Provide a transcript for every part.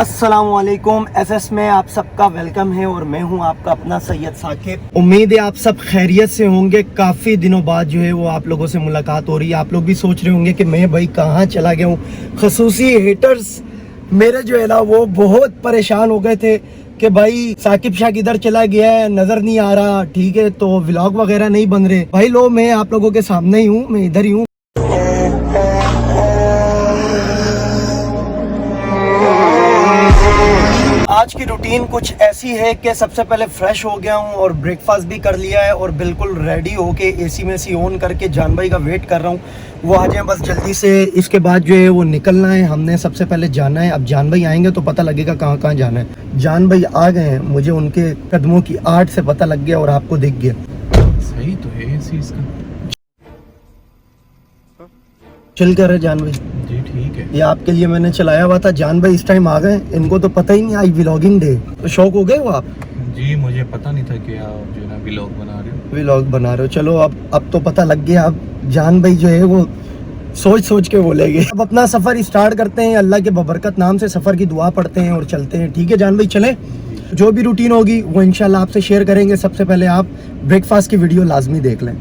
अस्सलामुअलैकुम। एसएस में आप सबका वेलकम है और मैं हूं आपका अपना सैयद साकिब। उम्मीद है आप सब खैरियत से होंगे। काफ़ी दिनों बाद जो है वो आप लोगों से मुलाकात हो रही है। आप लोग भी सोच रहे होंगे कि मैं भाई कहाँ चला गया हूँ। खसूसी हेटर्स मेरे जो है ना वो बहुत परेशान हो गए थे कि भाई साकिब शाह किधर चला गया है, नज़र नहीं आ रहा। ठीक है, तो व्लॉग वगैरह नहीं बन रहे। भाई लो, मैं आप लोगों के सामने ही हूँ, मैं इधर ही हूँ। आज की रूटीन कुछ ऐसी है कि सबसे पहले फ्रेश हो गया हूँ और ब्रेकफास्ट भी कर लिया है और बिल्कुल रेडी होके एसी में सी ऑन करके जान भाई का वेट कर रहा हूँ। वो आ जाए बस जल्दी से। इसके बाद जो है वो निकलना है, हमने सबसे पहले जाना है। अब जान भाई आएंगे तो पता लगेगा कहाँ कहाँ जाना है। जान भाई आ गए हैं, मुझे उनके कदमों की आहट से पता लग गया और आपको दिख गया। सही तो है इस चीज का। चल कर है जान भाई जी ठीक है। ये आपके लिए मैंने चलाया हुआ था। जान भाई इस टाइम आ गए, इनको तो पता ही नहीं आज व्लॉगिंग डे। तो शौक हो गए वो आप? जी मुझे पता नहीं था कि आप जो है ना व्लॉग बना रहे हो। व्लॉग बना रहे हो, चलो अब तो पता लग गया। अब जान भाई जो है वो सोच सोच के बोलेंगे। अब अपना सफ़र स्टार्ट करते हैं। अल्लाह के बबरकत नाम से सफ़र की दुआ पढ़ते हैं और चलते हैं। ठीक है जान भाई, चलें। जो भी रूटीन होगी वो इंशाल्लाह आपसे शेयर करेंगे। सबसे पहले आप ब्रेकफास्ट की वीडियो लाजमी देख लें।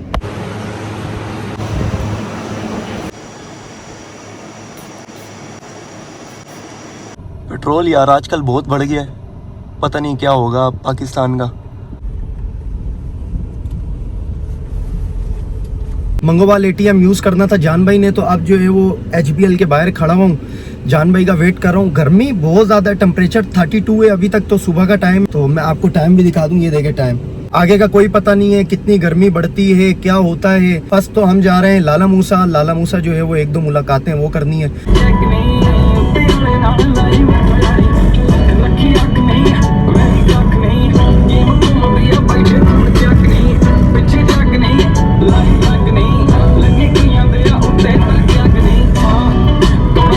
पेट्रोल यार आजकल बहुत बढ़ गया है, पता नहीं क्या होगा पाकिस्तान का। मंगोवाल एटीएम यूज़ करना था जान भाई ने, तो अब जो है वो HBL के बाहर खड़ा हुआ हूँ। जान भाई का वेट कर रहा हूँ। गर्मी बहुत ज़्यादा है, टेम्परेचर 32 है अभी तक। तो सुबह का टाइम, तो मैं आपको टाइम भी दिखा दूँ। ये देखे टाइम, आगे का कोई पता नहीं है कितनी गर्मी बढ़ती है, क्या होता है। फर्स्ट तो हम जा रहे हैं लाला मूसा जो है वो 1-2 मुलाकातें वो करनी है।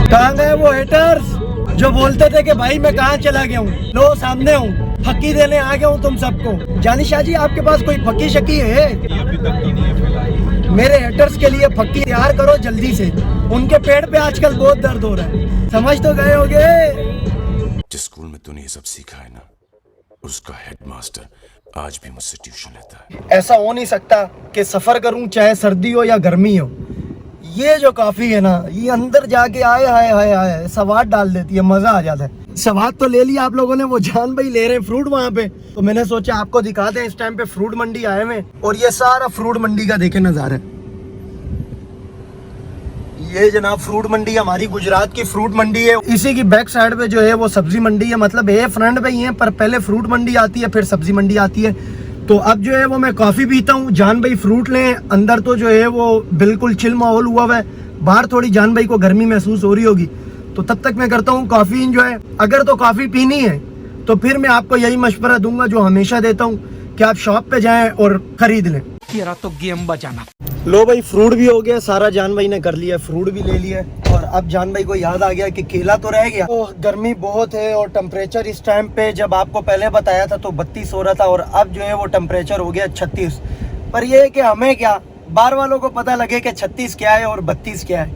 कहाँ गए वो हेटर्स जो बोलते थे कि भाई मैं कहाँ चला गया हूँ? लो सामने हूँ, फक्की देने आ गया हूँ तुम सबको। जानी शाह जी आपके पास कोई फक्की शक्की है? अभी तक की नहीं है फिलहाल। मेरे हेटर्स के लिए फक्की तैयार करो जल्दी से। उनके पेट पे आजकल बहुत दर्द हो रहा है। समझ तो गए होगे। जिस स्कूल में तूने ये सब सीखा है ना, उसका हेडमास्टर आज भी मुझसे ट्यूशन लेता है। ऐसा हो नहीं सकता कि सफर करूं चाहे सर्दी हो या गर्मी हो। ये जो काफी है ना, ये अंदर जाके आए हाय हाय हाय सवाद डाल देती है, मजा आ जाता है। सवाद तो ले लिया आप लोगों ने, वो जान भाई ले रहे हैं फ्रूट वहाँ पे। तो मैंने सोचा आपको दिखा दें। इस टाइम पे फ्रूट मंडी आए हुए और ये सारा फ्रूट मंडी का देखे नजारा। ये जनाब फ्रूट मंडी हमारी गुजरात की फ्रूट मंडी है। इसी की बैक साइड पे जो है वो सब्जी मंडी है। मतलब ये फ्रंट पे ही है, पर पहले फ्रूट मंडी आती है फिर सब्जी मंडी आती है। तो अब जो है वो मैं कॉफी पीता हूँ। जान भाई फ्रूट लें। अंदर तो जो है वो बिल्कुल चिल माहौल हुआ है। बाहर थोड़ी जान भाई को गर्मी महसूस हो रही होगी, तो तब तक मैं करता हूँ कॉफी इंजॉय। अगर तो कॉफी पीनी है तो फिर मैं आपको यही मशवरा दूंगा जो हमेशा देता हूँ कि आप शॉप पे जाएं और खरीद लें। तेरा तो गेम बचाना। लो भाई फ्रूट भी हो गया सारा, जान भाई ने कर लिया, फ्रूट भी ले लिया। और अब जान भाई को याद आ गया कि केला तो रह गया। तो गर्मी बहुत है और टेम्परेचर इस टाइम पे जब आपको पहले बताया था तो 32 हो रहा था और अब जो है वो टेम्परेचर हो गया 36। पर ये है कि हमें क्या, बाहर वालों को पता लगे कि 36 क्या है और 32 क्या है।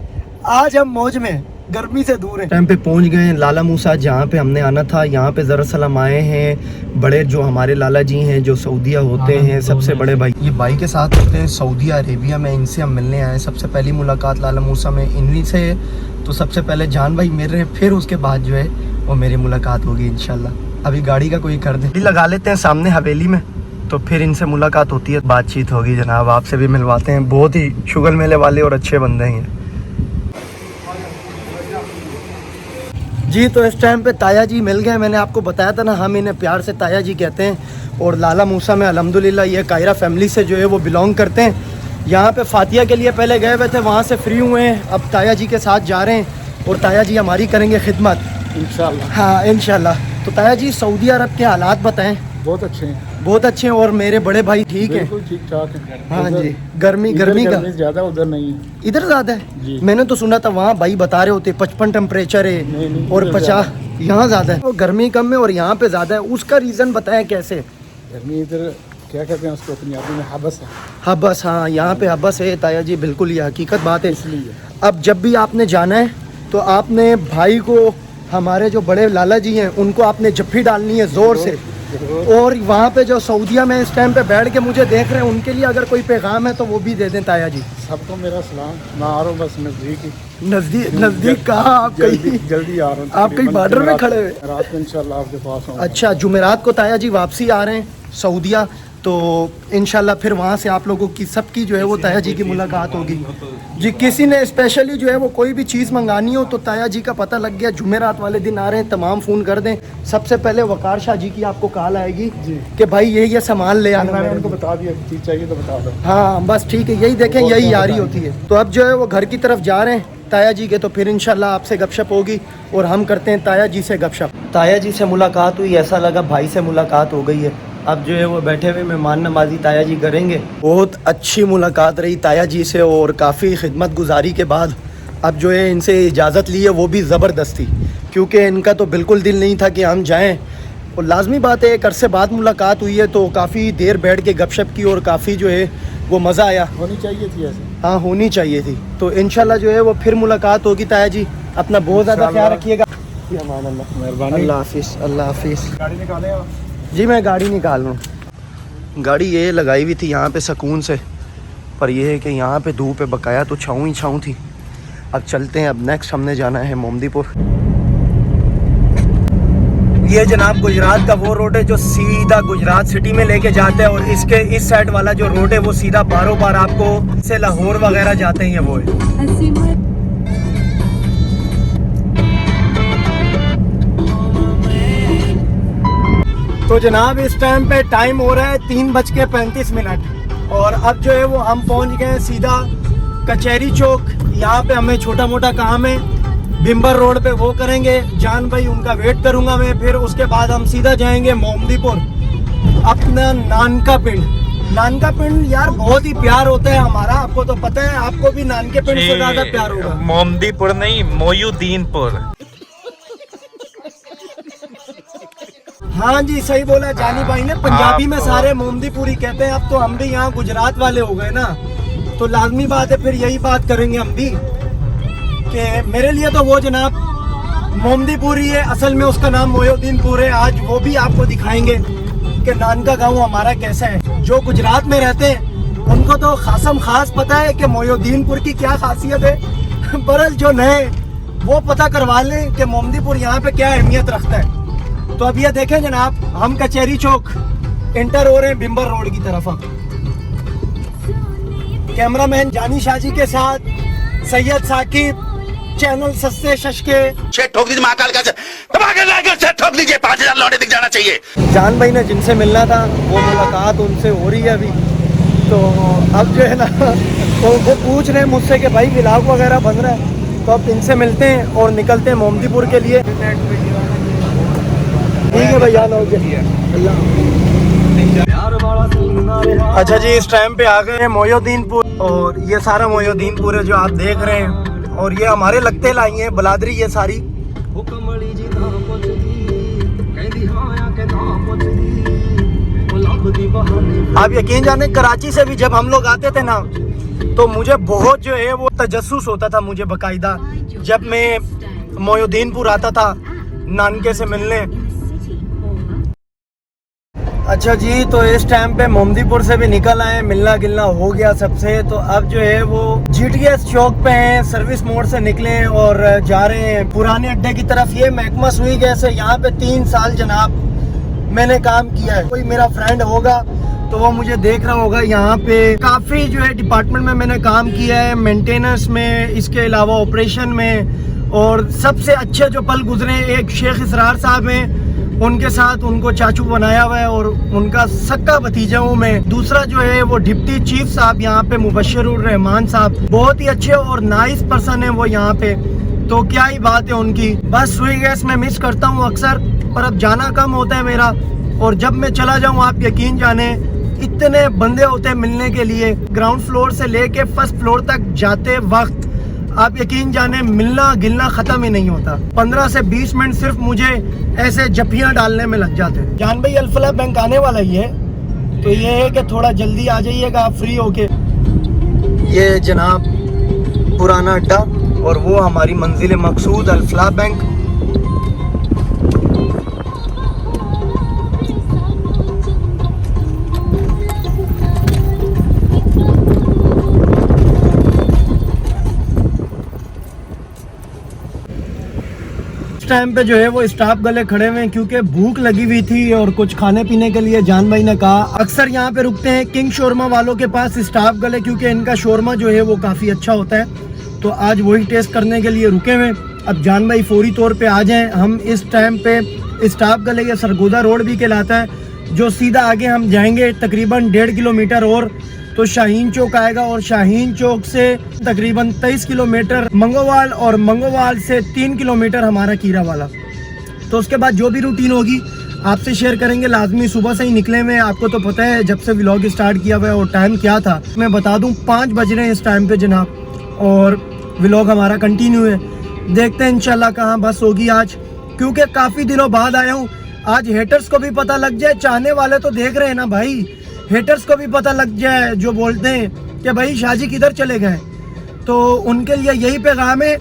आज हम मौज में, गर्मी से दूर है। टाइम पे पहुंच गए हैं लाला मूसा जहाँ पे हमने आना था। यहाँ पे दरअसल हम आए हैं बड़े जो हमारे लाला जी हैं जो सऊदीया होते हैं, सबसे बड़े भाई। ये भाई के साथ होते हैं सऊदी अरेबिया में, इनसे हम मिलने आए। सबसे पहली मुलाकात लाला मूसा में इन्हीं से। तो सबसे पहले जान भाई मिल रहे हैं, फिर उसके बाद जो है वो मेरी मुलाकात होगी इंशाल्लाह। अभी गाड़ी का कोई कर दे, लगा लेते हैं सामने हवेली में, तो फिर इनसे मुलाकात होती है, बातचीत होगी। जनाब आपसे भी मिलवाते हैं। बहुत ही शुगर मेले वाले और अच्छे बंदे हैं जी। तो इस टाइम पे ताया जी मिल गए। मैंने आपको बताया था ना, हम इन्हें प्यार से ताया जी कहते हैं। और लाला मूसा में अल्हम्दुलिल्लाह ये कायरा फैमिली से जो है वो बिलोंग करते हैं। यहाँ पे फातिया के लिए पहले गए हुए थे, वहाँ से फ्री हुए हैं, अब ताया जी के साथ जा रहे हैं और ताया जी हमारी करेंगे खिदमत इंशाल्लाह। हाँ इंशाल्लाह। तो ताया जी सऊदी अरब के हालात बताएं। बहुत अच्छे हैं, बहुत अच्छे हैं। और मेरे बड़े भाई ठीक है? ठीक ठाक है। हाँ जी। गर्मी का ज्यादा उधर नहीं है, इधर ज्यादा है। मैंने तो सुना था वहाँ भाई बता रहे होते 55 टेम्परेचर है नहीं, और 50 यहाँ ज्यादा है। और गर्मी कम है और यहाँ पे ज्यादा है। उसका रीजन बताएं कैसे? गर्मी इधर क्या कहते हैं उसको पंजाबी में, हबस है। हबस, हाँ यहाँ पे हबस है ताया जी, बिल्कुल ये हकीकत बात है। इसलिए अब जब भी आपने जाना है तो आपने भाई को हमारे जो बड़े लाला जी हैं उनको आपने जफ्फी डालनी है ज़ोर से। और वहाँ पे जो सऊदीया में इस टाइम पे बैठ के मुझे देख रहे हैं, उनके लिए अगर कोई पैगाम है तो वो भी दे दें ताया जी। सबको मेरा सलाम। मैं आ रहा हूँ बस नज़दीक ही। नज़दीक कहाँ आप? जल्दी आ रहा हूँ। आप कहीं बॉर्डर में खड़े हुए? रात को इंशाल्लाह आपके पास हूँ। अच्छा, जुमेरात को ताया जी वापसी आ रहे हैं सऊदीया, तो इंशाल्लाह फिर वहाँ से आप लोगों की सबकी जो है वो ताया जी की मुलाकात होगी जी। किसी ने स्पेशली जो है वो कोई भी चीज़ मंगानी हो तो ताया जी का पता लग गया, जुमेरात वाले दिन आ रहे हैं, तमाम फ़ोन कर दें। सबसे पहले वकार शाह जी की आपको कॉल आएगी कि भाई ये सामान ले आना। मैंने उनको बता दिया, चीज़ चाहिए तो बता दो। हाँ बस ठीक है, यही देखें, यही यारी होती है। तो अब जो है वो घर की तरफ जा रहे हैं ताया जी के, तो फिर इंशाल्लाह आपसे गपशप होगी और हम करते हैं ताया जी से गपशप। ताया जी से मुलाकात हुई, ऐसा लगा भाई से मुलाकात हो गई है। अब जो है वो बैठे हुए मेहमान नवाजी ताया जी करेंगे। बहुत अच्छी मुलाकात रही ताया जी से और काफ़ी खिदमत गुजारी के बाद अब जो है इनसे इजाज़त ली है, वो भी ज़बरदस्ती, क्योंकि इनका तो बिल्कुल दिल नहीं था कि हम जाएं। और लाजमी बात है, एक अरसे बाद मुलाकात हुई है तो काफ़ी देर बैठ के गपशप की और काफ़ी जो है वो मज़ा आया। होनी चाहिए थी ऐसे। हाँ होनी चाहिए थी। तो इंशाल्लाह जो है वो फिर मुलाकात होगी ताया जी। अपना बहुत ज़्यादा ख्याल रखिएगा। मेहरबानी। अल्लाह हाफिज़। अल्लाह हाफिज़। गाड़ी निकालें आप। जी मैं गाड़ी निकाल रहा हूँ। गाड़ी ये लगाई हुई थी यहाँ पे सुकून से, पर यह है कि यहाँ पे धूप है बकाया, तो छाँव ही छाँव थी। अब चलते हैं। अब नेक्स्ट हमने जाना है मोमदीपुर। ये जनाब गुजरात का वो रोड है जो सीधा गुजरात सिटी में लेके जाते हैं, और इसके इस साइड वाला जो रोड है वो सीधा बारों बार आपको से लाहौर वगैरह जाते हैं, ये वो है। तो जनाब इस टाइम पे टाइम हो रहा है 3:35 और अब जो है वो हम पहुंच गए हैं सीधा कचहरी चौक। यहाँ पे हमें छोटा मोटा काम है, बिम्बर रोड पे वो करेंगे। जान भाई उनका वेट करूंगा मैं। फिर उसके बाद हम सीधा जाएंगे मोमदीपुर, अपना नानका पिंड। नानका पिंड यार बहुत ही प्यार होता है हमारा, आपको तो पता है। आपको भी नानके पिंड से ज्यादा प्यार होगा। मोमदीपुर नहीं, मोयुद्दीनपुर। हाँ जी सही बोला जानी भाई ने। पंजाबी में सारे मोमदीपुरी कहते हैं। अब तो हम भी यहाँ गुजरात वाले हो गए ना, तो लाजमी बात है फिर यही बात करेंगे हम भी कि मेरे लिए तो वो जनाब मोमदीपुरी है, असल में उसका नाम मोयुद्दीनपुर है। आज वो भी आपको दिखाएंगे कि नानका गांव हमारा कैसा है। जो गुजरात में रहते हैं उनको तो खासम खास पता है कि मोयुद्दीनपुर की क्या खासियत है। बरल जो नए वो पता करवा लें कि मोमदीपुर यहाँ पे क्या अहमियत रखता है। तो अब ये देखें जनाब, हम कचहरी चौक इंटर हो रहे हैं बिम्बर रोड की तरफ। अब कैमरामैन जानी शाह जी के साथ सैयद साकिब, चैनल सस्ते शशके। ठोक दीजिए महाकाल का ठोक दीजिए, 5000 लौटे दिख जाना चाहिए। जान भाई ने जिनसे मिलना था वो मुलाकात उनसे हो रही है अभी। तो अब जो है ना तो वो पूछ रहे हैं मुझसे कि भाई व्लॉग वगैरह बन रहा है, तो अब इनसे मिलते हैं और निकलते हैं मोमदीपुर के लिए। ठीक है भैया। अच्छा जी, इस टाइम पे आ गए हैं मोयुद्दीनपुर, और ये सारा मोयुद्दीनपुर है जो आप देख रहे हैं। और ये हमारे लगते लाई हैं बलादरी, ये सारी। आप यकीन जाने कराची से भी जब हम लोग आते थे ना, तो मुझे बहुत जो है वो तजस्सुस होता था मुझे बकायदा, जब मैं मोयुद्दीनपुर आता था नानके से मिलने। अच्छा जी, तो इस टाइम पे मोमदीपुर से भी निकल आए, मिलना गिलना हो गया सबसे। तो अब जो है वो GTS चौक पे हैं, सर्विस मोड़ से निकले और जा रहे हैं पुराने अड्डे की तरफ। ये महकमा सुई गैस है, यहाँ पे 3 साल जनाब मैंने काम किया है। कोई मेरा फ्रेंड होगा तो वो मुझे देख रहा होगा। यहाँ पे काफ़ी जो है डिपार्टमेंट में मैंने काम किया है, मेंटेनेंस में, इसके अलावा ऑपरेशन में। और सबसे अच्छे जो पल गुजरे, एक शेख इसरार साहब हैं, उनके साथ उनको चाचू बनाया हुआ है और उनका सक्का भतीजा हूँ मैं। दूसरा जो है वो डिप्टी चीफ साहब यहाँ पे मुबश्शिरुर रहमान साहब, बहुत ही अच्छे और नाइस पर्सन है वो यहाँ पे। तो क्या ही बात है उनकी। बस सुई गैस में मिस करता हूँ अक्सर, पर अब जाना कम होता है मेरा। और जब मैं चला जाऊँ आप यकीन जाने इतने बंदे होते हैं मिलने के लिए। ग्राउंड फ्लोर से लेके फर्स्ट फ्लोर तक जाते वक्त आप यकीन जाने मिलना गिलना खत्म ही नहीं होता। 15 से 20 मिनट सिर्फ मुझे ऐसे जपियां डालने में लग जाते हैं। जान भाई अल्फला बैंक आने वाला ही है, तो ये है कि थोड़ा जल्दी आ जाइएगा आप फ्री होके। ये जनाब पुराना अड्डा और वो हमारी मंजिल मकसूद अल्फला बैंक। टाइम पे जो है वो स्टाफ गले खड़े हुए हैं क्योंकि भूख लगी हुई थी और कुछ खाने पीने के लिए जान भाई ने कहा अक्सर यहाँ पे रुकते हैं किंग शोरमा वालों के पास स्टाफ गले, क्योंकि इनका शोरमा जो है वो काफ़ी अच्छा होता है। तो आज वही टेस्ट करने के लिए रुके हुए। अब जान भाई फौरी तौर पे आ जाएं। हम इस टाइम पे स्टाफ गले के सरगोदा रोड भी कहलाता है, जो सीधा आगे हम जाएंगे तकरीबन 1.5 किलोमीटर और तो शाहीन चौक आएगा, और शाहीन चौक से तकरीबन 23 किलोमीटर मंगोवाल, और मंगोवाल से 3 किलोमीटर हमारा कीरा वाला। तो उसके बाद जो भी रूटीन होगी आपसे शेयर करेंगे लाजमी। सुबह से ही निकले हुए, आपको तो पता है जब से व्लॉग स्टार्ट किया हुआ है। और टाइम क्या था मैं बता दूं, 5 बज रहे हैं इस टाइम पे जनाब, और व्लॉग हमारा कंटिन्यू है। देखते हैं इंशाल्लाह कहाँ बस होगी आज, क्योंकि काफ़ी दिनों बाद आया हूँ। आज हेटर्स को भी पता लग जाए, चाहने वाले तो देख रहे हैं ना भाई, हेटर्स को भी पता लग जाए जो बोलते हैं कि भाई शाहजी किधर चले गए, तो उनके लिए यही पैगाम है,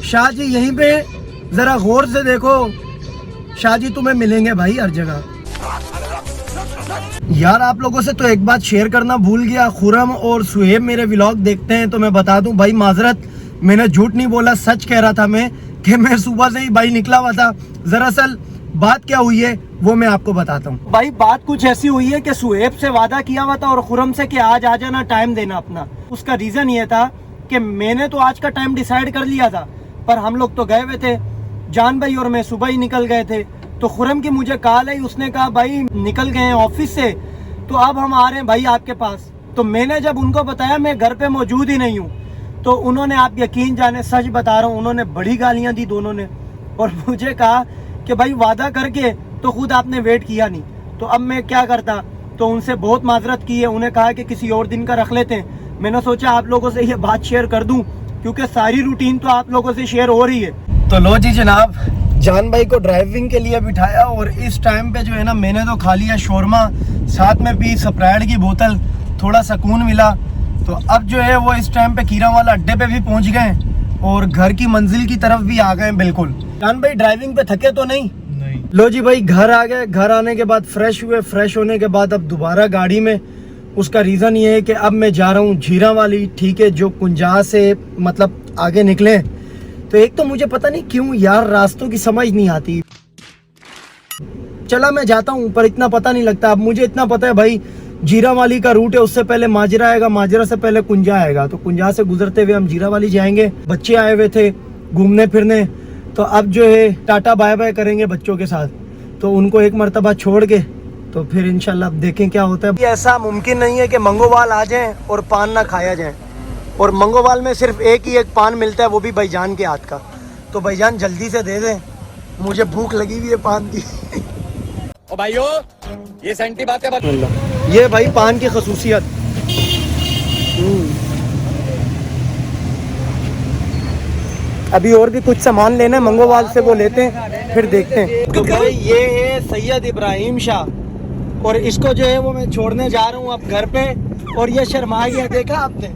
शाहजी यहीं पे, ज़रा गौर से देखो, शाहजी तुम्हें मिलेंगे भाई हर जगह। यार आप लोगों से तो एक बात शेयर करना भूल गया, खुरम और सुहेब मेरे व्लॉग देखते हैं, तो मैं बता दूं भाई माजरत, मैंने झूठ नहीं बोला, सच कह रहा था मैं कि मैं सुबह से ही भाई निकला हुआ था। दरअसल बात क्या हुई है वो मैं आपको बताता हूँ। भाई बात कुछ ऐसी हुई है कि सुहेब से वादा किया हुआ था और खुरम से कि आज आ जाना, टाइम देना अपना। उसका रीज़न ये था कि मैंने तो आज का टाइम डिसाइड कर लिया था, पर हम लोग तो गए हुए थे, जान भाई और मैं सुबह ही निकल गए थे। तो खुरम की मुझे कॉल आई, उसने कहा भाई निकल गए हैं ऑफिस से, तो अब हम आ रहे हैं भाई आपके पास। तो मैंने जब उनको बताया मैं घर पे मौजूद ही नहीं हूँ, तो उन्होंने, आप यकीन जाने सच बता रहा हूँ, उन्होंने बड़ी गालियाँ दी दोनों ने, और मुझे कहा कि भाई वादा करके तो खुद आपने वेट किया नहीं। तो अब मैं क्या करता, तो उनसे बहुत माजरत की है, उन्हें कहा कि किसी और दिन का रख लेते हैं। मैंने सोचा आप लोगों से ये बात शेयर कर दूं, क्योंकि सारी रूटीन तो आप लोगों से शेयर हो रही है। तो लो जी जनाब, जान भाई को ड्राइविंग के लिए बिठाया, और इस टाइम पे जो है ना मैंने तो खा लिया शोरमा, साथ में पी स्प्राइट की बोतल, थोड़ा सुकून मिला। तो अब जो है वो इस टाइम पे कीरा वाला अड्डे पे भी पहुंच गए और घर की मंजिल की तरफ भी आ गए बिल्कुल। जान भाई ड्राइविंग पे थके तो नहीं? लो जी भाई घर आ गए। घर आने के बाद फ्रेश हुए, फ्रेश होने के बाद अब दोबारा गाड़ी में। उसका रीज़न ये है कि अब मैं जा रहा हूँ जीरा वाली, ठीक है, जो कुंजा से मतलब आगे निकले। तो एक तो मुझे पता नहीं क्यों यार रास्तों की समझ नहीं आती, चला मैं जाता हूँ पर इतना पता नहीं लगता। अब मुझे इतना पता है भाई जीरा वाली का रूट है, उससे पहले माजरा आएगा, माजरा से पहले कुंजा आएगा, तो कुंजा से गुजरते हुए हम जीरा वाली जाएंगे। बच्चे आए हुए थे घूमने फिरने, तो अब जो है टाटा बाय बाय करेंगे बच्चों के साथ, तो उनको एक मरतबा छोड़ के तो फिर इंशाल्लाह अब देखें क्या होता है। ऐसा मुमकिन नहीं है कि मंगोवाल आ जाएं और पान ना खाया जाए, और मंगोवाल में सिर्फ एक ही एक पान मिलता है, वो भी भाईजान के हाथ का। तो भाईजान जल्दी से दे दें, मुझे भूख लगी हुई है पान की। ओ भाइयों, ये सेंटी बातें ये भाई पान की खसूसियत। अभी और भी कुछ सामान लेना है मंगोवाल से, वो लेते हैं फिर देखते हैं। तो भाई ये है सैयद इब्राहिम शाह, और इसको जो है वो मैं छोड़ने जा रहा हूँ अब घर पे, और ये शर्मा गया, देखा आपने,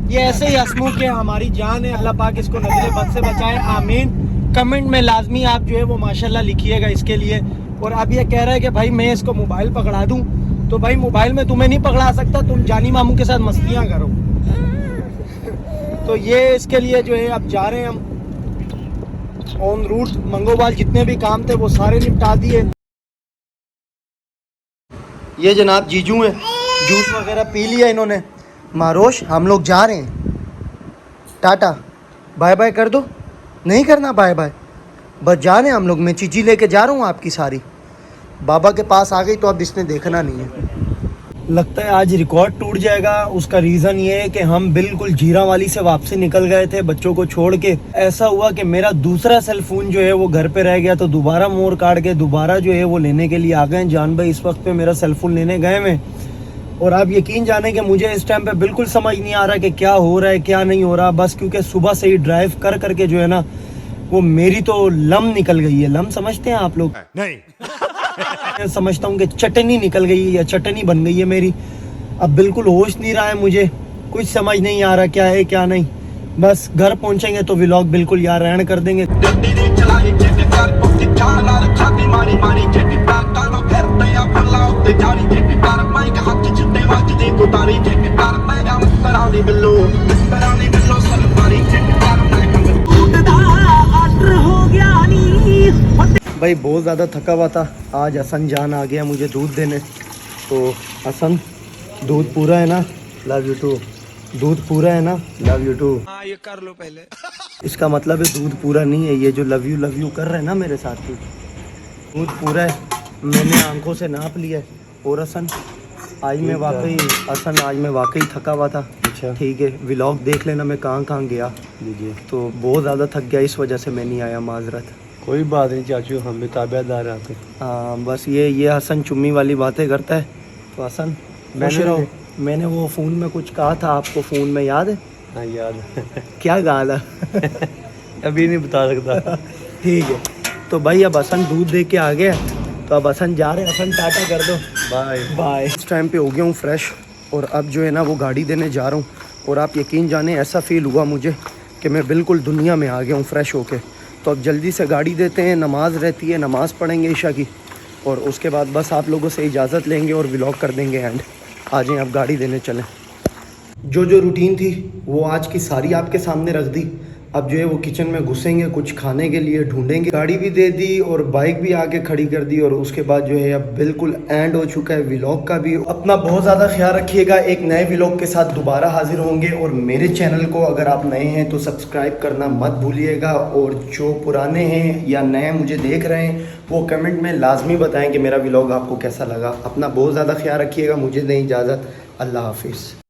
ये ऐसे ही हंसमुख है, हमारी जान है, अल्लाह पाक इसको नजरे बद से बचाए, आमीन। कमेंट में लाजमी आप जो है वो माशाल्लाह लिखिएगा इसके लिए। और अब ये कह रहा है कि भाई मैं इसको मोबाइल पकड़ा दूं, तो भाई मोबाइल में तुम्हें नहीं पकड़ा सकता, तुम जानी मामू के साथ मस्तियां करो। तो ये इसके लिए जो है अब जा रहे हैं हम ऑन रूट मंगोवाल। जितने भी काम थे वो सारे निपटा दिए। ये जनाब जीजू हैं, जूस वगैरह पी लिया इन्होंने। मारोश हम लोग जा रहे हैं, टाटा बाय बाय कर दो। नहीं करना बाय बाय, बस जा रहे हैं हम लोग। मैं चीज़ी लेके जा रहा हूँ आपकी सारी, बाबा के पास आ गई तो अब इसने देखना नहीं है। लगता है आज रिकॉर्ड टूट जाएगा। उसका रीज़न ये है कि हम बिल्कुल जीरा वाली से वापसी निकल गए थे बच्चों को छोड़ के। ऐसा हुआ कि मेरा दूसरा सेल फोन जो है वो घर पे रह गया, तो दोबारा मोड़ काट के दोबारा जो है वो लेने के लिए आ गए। जान भाई इस वक्त पे मेरा सेल फोन लेने गए मैं, और आप यकीन जाने कि मुझे इस टाइम पे बिल्कुल समझ नहीं आ रहा कि क्या हो रहा है क्या नहीं हो रहा। बस क्योंकि सुबह से ही ड्राइव कर करके जो है ना वो मेरी तो लम निकल गई है। लम समझते हैं आप लोग? नहीं। मैं समझता हूँ कि चटनी निकल गई है या चटनी बन गई है मेरी। अब बिल्कुल होश नहीं रहा है मुझे, कुछ समझ नहीं आ रहा क्या है क्या नहीं। बस घर पहुंचेंगे तो व्लॉग बिल्कुल यार रहन कर देंगे। हो गया नी भाई बहुत ज़्यादा थका हुआ था। आज हसन जान आ गया मुझे दूध देने। तो हसन दूध पूरा है ना? Love you too. दूध पूरा है ना? Love you too. हाँ ये कर लो पहले। इसका मतलब है दूध पूरा नहीं है। ये जो लव यू कर रहे हैं ना मेरे साथ भी, दूध पूरा है। मैंने आंखों से नाप लिया है। और हसन आज मैं वाकई थका हुआ था। अच्छा। ठीक है, व्लॉग देख लेना मैं कहाँ कहाँ गया। लीजिए। तो बहुत ज़्यादा थक गया, इस वजह से मैं नहीं आया, माजरत। कोई बात नहीं चाचू, हम भी ताबेदार आते। हाँ बस ये हसन चुम्मी वाली बातें करता है। तो हसन मैंने वो फ़ोन में कुछ कहा था आपको, फ़ोन में याद है? हाँ याद है। क्या कहा था? अभी नहीं बता सकता। ठीक है, तो भाई अब हसन दूध दे के आ गया, तो अब हसन जा रहे हैं। हसन टाटा कर दो, बाय बाय। इस टाइम पे हो गया हूँ फ्रेश, और अब जो है ना वो गाड़ी देने जा रहा हूँ। और आप यकीन जाने ऐसा फ़ील हुआ मुझे कि मैं बिल्कुल दुनिया में आ गया हूँ फ्रेश होके। तो अब जल्दी से गाड़ी देते हैं, नमाज़ रहती है, नमाज़ पढ़ेंगे ईशा की, और उसके बाद बस आप लोगों से इजाज़त लेंगे और व्लॉग कर देंगे एंड। आ जाएँ अब गाड़ी देने चलें। जो रूटीन थी वो आज की सारी आपके सामने रख दी। अब जो है वो किचन में घुसेंगे, कुछ खाने के लिए ढूंढेंगे। गाड़ी भी दे दी और बाइक भी आके खड़ी कर दी, और उसके बाद जो है अब बिल्कुल एंड हो चुका है व्लॉग का भी। अपना बहुत ज़्यादा ख्याल रखिएगा। एक नए व्लॉग के साथ दोबारा हाजिर होंगे, और मेरे चैनल को अगर आप नए हैं तो सब्सक्राइब करना मत भूलिएगा। और जो पुराने हैं या नए मुझे देख रहे हैं वो कमेंट में लाजमी बताएं कि मेरा व्लॉग आपको कैसा लगा। अपना बहुत ज़्यादा ख्याल रखिएगा। मुझे दें इजाज़त। अल्लाह हाफिज़।